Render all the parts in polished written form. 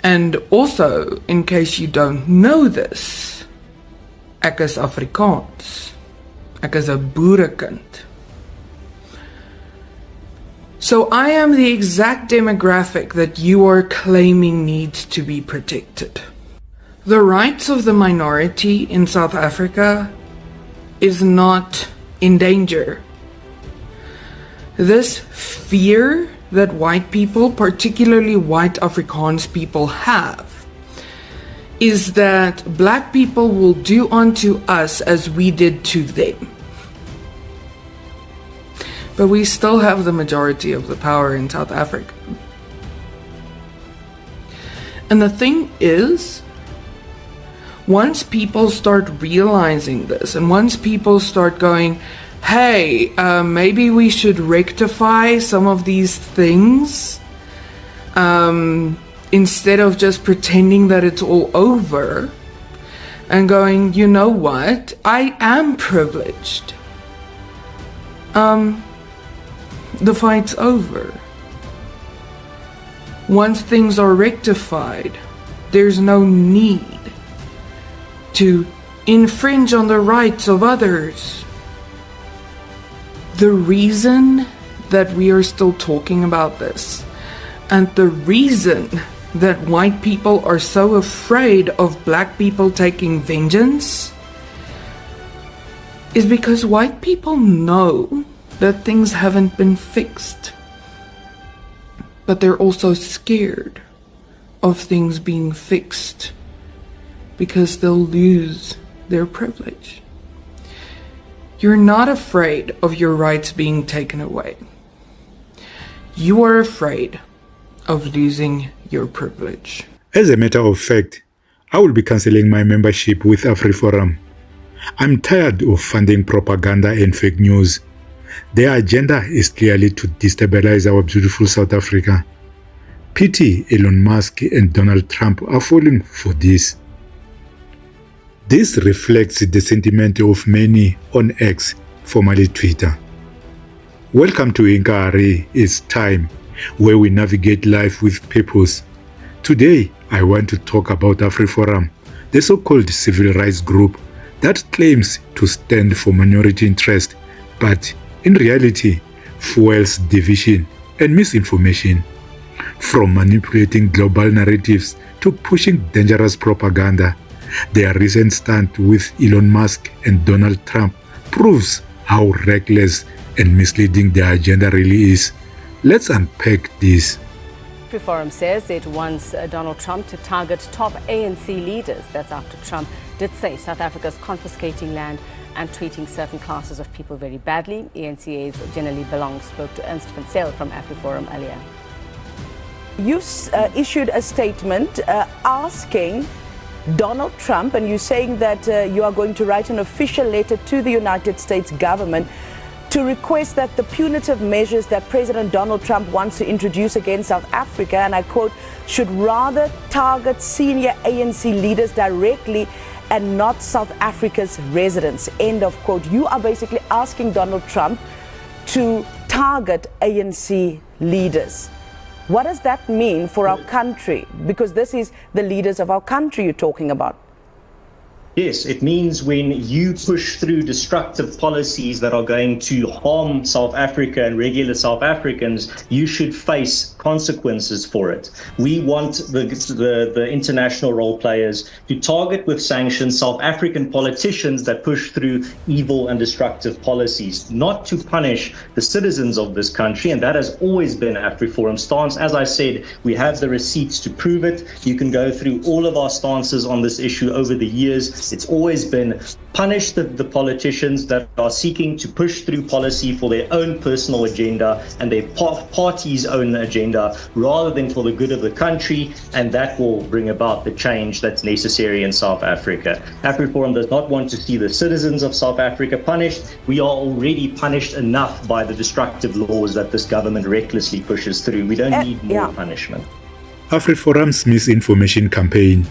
And also, in case you don't know this, ek is Afrikaans. Ek is 'n boerekind. So I am the exact demographic that you are claiming needs to be protected. The rights of the minority in South Africa is not in danger. This fear that white people, particularly white Afrikaans people, have is that black people will do unto us as we did to them. But we still have the majority of the power in South Africa. And the thing is, once people start realizing this, and once people start going, hey, maybe we should rectify some of these things, instead of just pretending that it's all over, and going, you know what, I am privileged. The fight's over. Once things are rectified, there's no need to infringe on the rights of others. The reason that we are still talking about this, and the reason that white people are so afraid of black people taking vengeance, is because white people know that things haven't been fixed. But they're also scared of things being fixed because they'll lose their privilege. You're not afraid of your rights being taken away. You are afraid of losing your privilege. As a matter of fact, I will be cancelling my membership with Afriforum. I'm tired of funding propaganda and fake news. Their agenda is clearly to destabilize our beautiful South Africa. Pity Elon Musk and Donald Trump are falling for this. This reflects the sentiment of many on X, formerly Twitter. Welcome to Inkari. It's time where we navigate life with purpose. Today, I want to talk about Afriforum, the so-called civil rights group that claims to stand for minority interest, but in reality fuels division and misinformation. From manipulating global narratives to pushing dangerous propaganda, their recent stunt with Elon Musk and Donald Trump proves how reckless and misleading their agenda really is. Let's unpack this. Afriforum says it wants Donald Trump to target top ANC leaders. That's after Trump did say South Africa's confiscating land and treating certain classes of people very badly. ENCA's Generally Belong spoke to Ernst van Zyl from Afriforum earlier. You've issued a statement asking Donald Trump, and you're saying that you are going to write an official letter to the United States government to request that the punitive measures that President Donald Trump wants to introduce against South Africa, and I quote, should rather target senior ANC leaders directly and not South Africa's residents, end of quote. You are basically asking Donald Trump to target ANC leaders. What does that mean for our country? Because this is the leaders of our country you're talking about. Yes, it means when you push through destructive policies that are going to harm South Africa and regular South Africans, you should face consequences for it. We want the international role players to target with sanctions South African politicians that push through evil and destructive policies, not to punish the citizens of this country. And that has always been Afriforum's stance. As I said, we have the receipts to prove it. You can go through all of our stances on this issue over the years. It's always been punish the politicians that are seeking to push through policy for their own personal agenda and their party's own agenda rather than for the good of the country, and that will bring about the change that's necessary in South Africa. Afriforum does not want to see the citizens of South Africa punished. We are already punished enough by the destructive laws that this government recklessly pushes through. We don't need more punishment. Afriforum's misinformation campaign.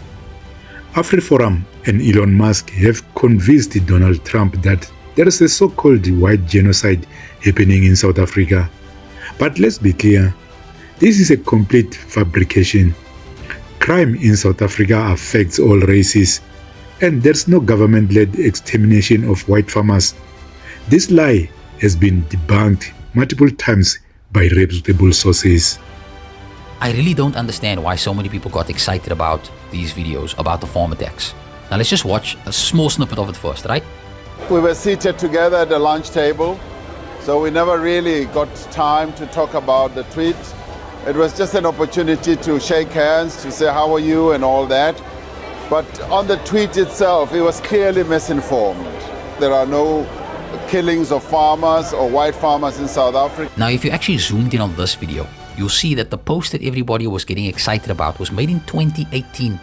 Afriforum and Elon Musk have convinced Donald Trump that there is a so-called white genocide happening in South Africa. But let's be clear, this is a complete fabrication. Crime in South Africa affects all races, and there's no government-led extermination of white farmers. This lie has been debunked multiple times by reputable sources. I really don't understand why so many people got excited about these videos about the farm attacks. Now let's just watch a small snippet of it first, right? We were seated together at the lunch table, so we never really got time to talk about the tweet. It was just an opportunity to shake hands, to say how are you and all that. But on the tweet itself, it was clearly misinformed. There are no killings of farmers or white farmers in South Africa. Now, if you actually zoomed in on this video, you'll see that the post that everybody was getting excited about was made in 2018.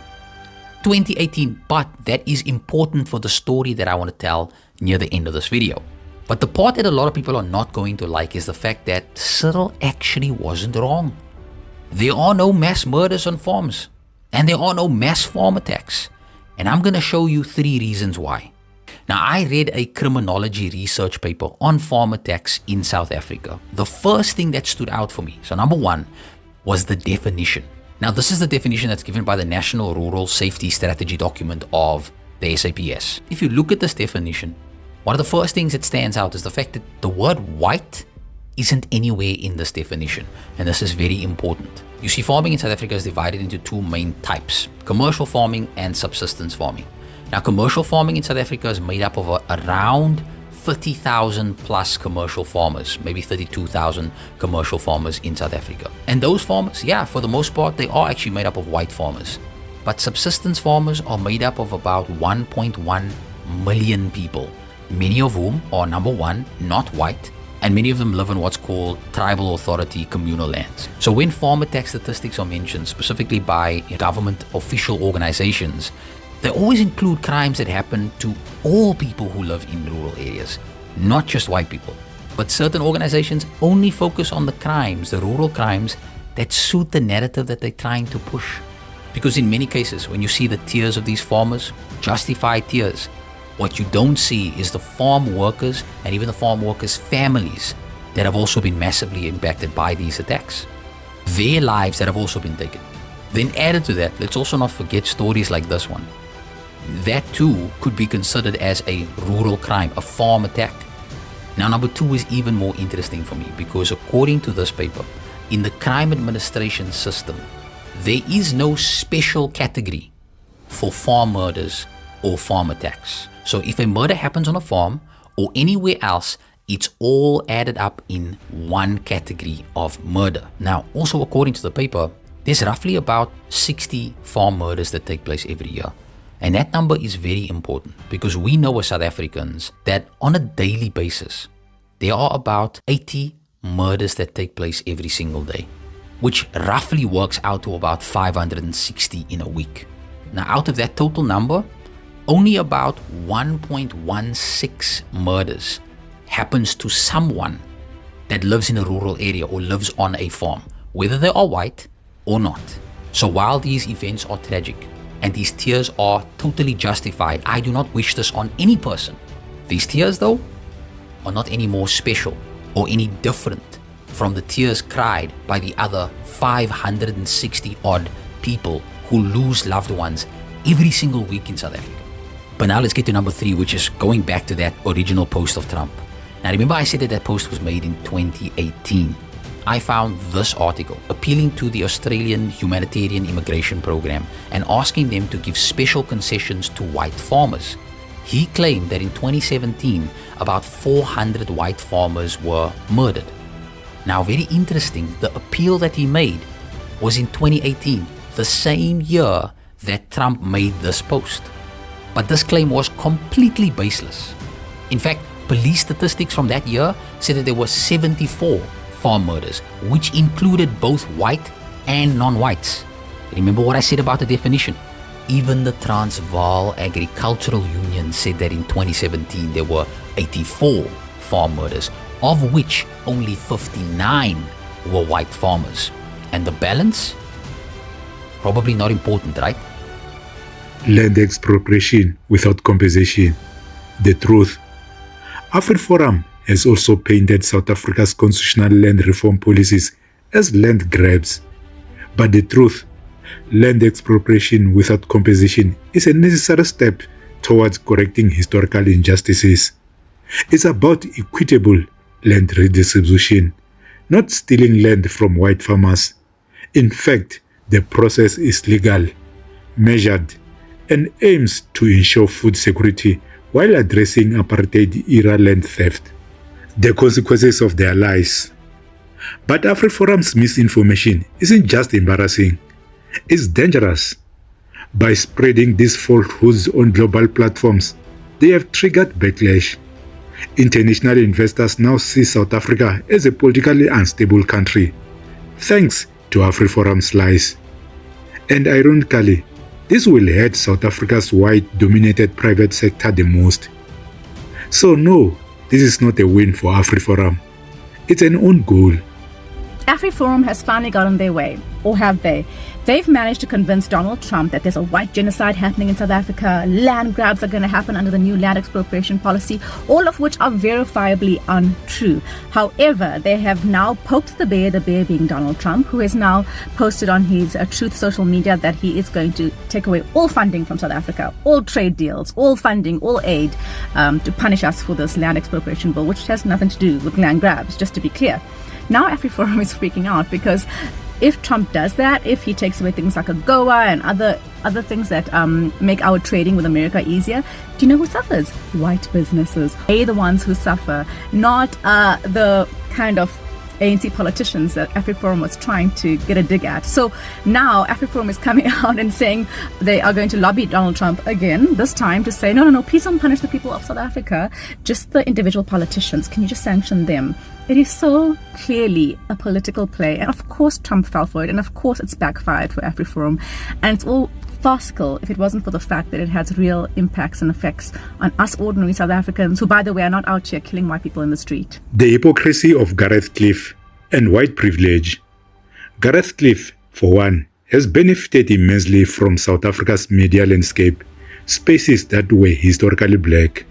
2018, but that is important for the story that I want to tell near the end of this video. But the part that a lot of people are not going to like is the fact that Cyril actually wasn't wrong. There are no mass murders on farms, and there are no mass farm attacks. And I'm going to show you 3 reasons why. Now, I read a criminology research paper on farm attacks in South Africa. The first thing that stood out for me, so number 1, was the definition. Now, this is the definition that's given by the National Rural Safety Strategy document of the SAPS. If you look at this definition, one of the first things that stands out is the fact that the word white isn't anywhere in this definition, and this is very important. You see, farming in South Africa is divided into 2 main types: commercial farming and subsistence farming. Now, commercial farming in South Africa is made up of around 30,000 plus commercial farmers, maybe 32,000 commercial farmers in South Africa. And those farmers, yeah, for the most part, they are actually made up of white farmers. But subsistence farmers are made up of about 1.1 million people, many of whom are, number 1, not white, and many of them live in what's called tribal authority communal lands. So when farm attack statistics are mentioned, specifically by government official organizations, they always include crimes that happen to all people who live in rural areas, not just white people. But certain organizations only focus on the crimes, the rural crimes, that suit the narrative that they're trying to push. Because in many cases, when you see the tears of these farmers, justified tears, what you don't see is the farm workers and even the farm workers' families that have also been massively impacted by these attacks. Their lives that have also been taken. Then added to that, let's also not forget stories like this one. That too could be considered as a rural crime, a farm attack. Now, number 2 is even more interesting for me because according to this paper, in the crime administration system, there is no special category for farm murders or farm attacks. So if a murder happens on a farm or anywhere else, it's all added up in one category of murder. Now, also according to the paper, there's roughly about 60 farm murders that take place every year. And that number is very important because we know as South Africans that on a daily basis, there are about 80 murders that take place every single day, which roughly works out to about 560 in a week. Now, out of that total number, only about 1.16 murders happens to someone that lives in a rural area or lives on a farm, whether they are white or not. So while these events are tragic and these tears are totally justified, I do not wish this on any person. These tears, though, are not any more special or any different from the tears cried by the other 560 odd people who lose loved ones every single week in South Africa. But now let's get to number 3, which is going back to that original post of Trump. Now remember I said that that post was made in 2018. I found this article appealing to the Australian humanitarian immigration program and asking them to give special concessions to white farmers. He claimed that in 2017, about 400 white farmers were murdered. Now, very interesting, the appeal that he made was in 2018, the same year that Trump made this post. But this claim was completely baseless. In fact, police statistics from that year said that there were 74 farm murders, which included both white and non-whites. Remember what I said about the definition? Even the Transvaal Agricultural Union said that in 2017 there were 84 farm murders, of which only 59 were white farmers. And the balance? Probably not important, right? Land expropriation without compensation. The truth. Afriforum has also painted South Africa's constitutional land reform policies as land grabs. But the truth, Land expropriation without compensation is a necessary step towards correcting historical injustices. It's about equitable land redistribution, not stealing land from white farmers. In fact, the process is legal, measured, and aims to ensure food security while addressing apartheid-era land theft. The consequences of their lies. But Afriforum's misinformation isn't just embarrassing, it's dangerous. By spreading these falsehoods on global platforms, they have triggered backlash. International investors now see South Africa as a politically unstable country, thanks to Afriforum's lies. And ironically, this will hurt South Africa's white-dominated private sector the most. So no, this is not a win for Afriforum. It's an own goal. Afriforum has finally gotten their way, or have they? They've managed to convince Donald Trump that there's a white genocide happening in South Africa, land grabs are going to happen under the new land expropriation policy, all of which are verifiably untrue. However, they have now poked the bear being Donald Trump, who has now posted on his Truth social media that he is going to take away all funding from South Africa, all trade deals, all funding, all aid, to punish us for this land expropriation bill, which has nothing to do with land grabs, just to be clear. Now Afriforum is freaking out because if Trump does that, if he takes away things like AGOA and other things that make our trading with America easier, do you know who suffers? White businesses. They're the ones who suffer, not the kind of ANC politicians that Afriforum was trying to get a dig at. So now Afriforum is coming out and saying they are going to lobby Donald Trump again, this time to say, no, please don't punish the people of South Africa, just the individual politicians. Can you just sanction them? It is so clearly a political play. And of course Trump fell for it. And of course it's backfired for Afriforum. And it's all farcical if it wasn't for the fact that it has real impacts and effects on us ordinary South Africans, who, by the way, are not out here killing white people in the street. The hypocrisy of Gareth Cliff and white privilege. Gareth Cliff, for one, has benefited immensely from South Africa's media landscape, spaces that were historically black.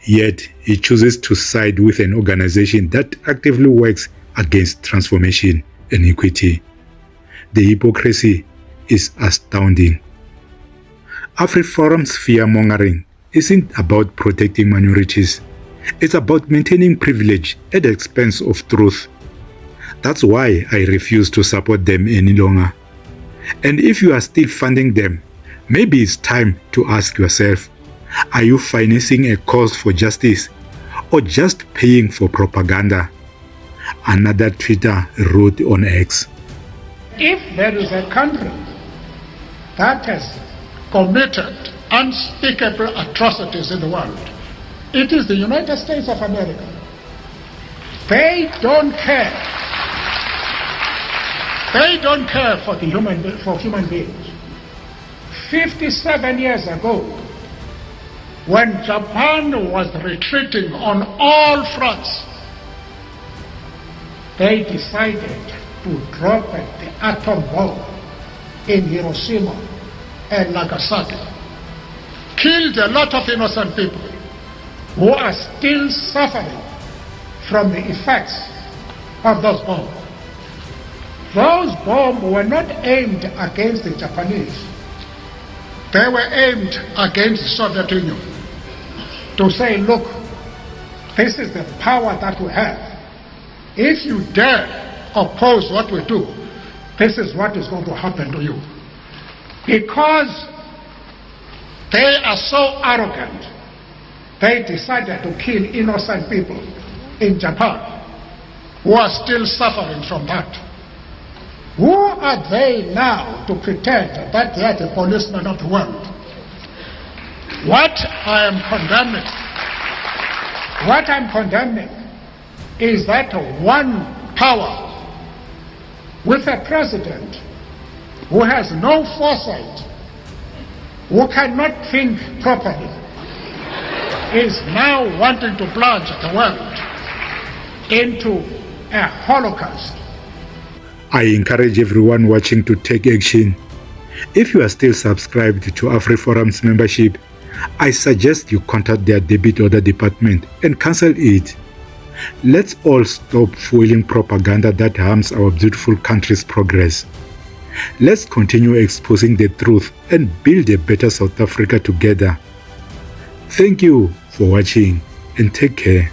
Yet, he chooses to side with an organization that actively works against transformation and equity. The hypocrisy is astounding. Afriforum's fear-mongering isn't about protecting minorities. It's about maintaining privilege at the expense of truth. That's why I refuse to support them any longer. And if you are still funding them, maybe it's time to ask yourself, are you financing a cause for justice or just paying for propaganda? Another tweeter wrote on X. If there is a country that has committed unspeakable atrocities in the world, it is the United States of America. They don't care. They don't care for human beings. 57 years ago, when Japan was retreating on all fronts, they decided to drop the atom bomb in Hiroshima and Nagasaki. Killed a lot of innocent people who are still suffering from the effects of those bombs. Those bombs were not aimed against the Japanese. They were aimed against the Soviet Union to say, look, this is the power that we have. If you dare oppose what we do, this is what is going to happen to you. Because they are so arrogant, they decided to kill innocent people in Japan who are still suffering from that. Who are they now to pretend that they are the policemen of the world? What I'm condemning is that one power with a president who has no foresight, who cannot think properly, is now wanting to plunge the world into a holocaust. I encourage everyone watching to take action. If you are still subscribed to Afriforum's membership, I suggest you contact their debit order department and cancel it. Let's all stop fueling propaganda that harms our beautiful country's progress. Let's continue exposing the truth and build a better South Africa together. Thank you for watching and take care.